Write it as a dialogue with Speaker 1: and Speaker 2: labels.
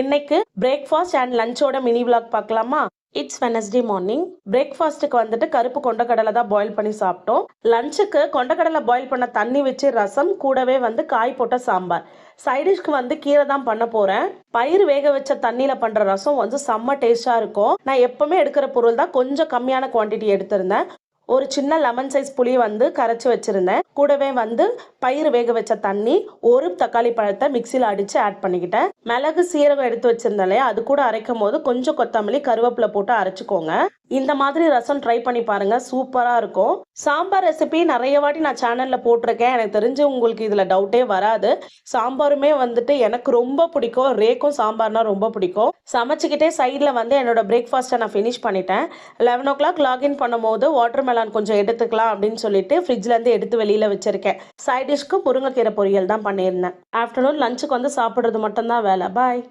Speaker 1: இன்னைக்கு breakfast and லஞ்சோட mini vlog பார்க்கலாமா? It's Wednesday morning. பிரேக்ஃபாஸ்ட்டுக்கு வந்துட்டு கருப்பு கொண்டக்கடலை தான் பாயில் பண்ணி சாப்பிட்டோம். லஞ்சுக்கு கொண்டக்கடலை பாயில் பண்ண தண்ணி வச்சு ரசம், கூடவே வந்து காய் போட்ட சாம்பார். சைடிஷ்க்கு வந்து கீரை தான் பண்ண போறேன். பயிர் வேக வச்ச தண்ணியில பண்ற ரசம் வந்து செம்ம டேஸ்டா இருக்கும். நான் எப்பவுமே எடுக்கிற பொருள் தான், கொஞ்சம் கம்மியான குவான்டிட்டி எடுத்திருந்தேன். ஒரு சின்ன லெமன் சைஸ் புளி வந்து கரைச்சி வச்சிருந்தேன். கூடவே வந்து பயிர் வேக வச்ச தண்ணி, ஒரு தக்காளி பழத்தை மிக்சியில் அடித்து ஆட் பண்ணிக்கிட்டேன். மிளகு சீரகம் எடுத்து வச்சிருந்தேன் இல்லையா, அது கூட அரைக்கும் போது கொஞ்சம் கொத்தமல்லி கருவேப்பிலை போட்டு அரைச்சிக்கோங்க. இந்த மாதிரி ரசம் ட்ரை பண்ணி பாருங்க, சூப்பராக இருக்கும். சாம்பார் ரெசிபி நிறைய வாட்டி நான் சேனலில் போட்டிருக்கேன். எனக்கு தெரிஞ்சு உங்களுக்கு இதில் டவுட்டே வராது. சாம்பாருமே வந்துட்டு எனக்கு ரொம்ப பிடிக்கும். ரேக்கும் சாம்பார்னா ரொம்ப பிடிக்கும். சமைச்சிக்கிட்டே சைடில் வந்து என்னோட பிரேக்ஃபாஸ்ட்டை நான் ஃபினிஷ் பண்ணிட்டேன். 11 o'clock லாகின் பண்ணும்போது வாட்டர் மெலான் கொஞ்சம் எடுத்துக்கலாம் அப்படின்னு சொல்லிட்டு ஃப்ரிட்ஜ்லேருந்து எடுத்து வெளியில் வச்சிருக்கேன். சைட் டிஷ்க்கு முருங்கைக்கீரை பொரியல் தான் பண்ணியிருந்தேன். ஆஃப்டர்நூன் லஞ்சுக்கு வந்து சாப்பிட்றது மட்டும்தான் வேலை. பாய்.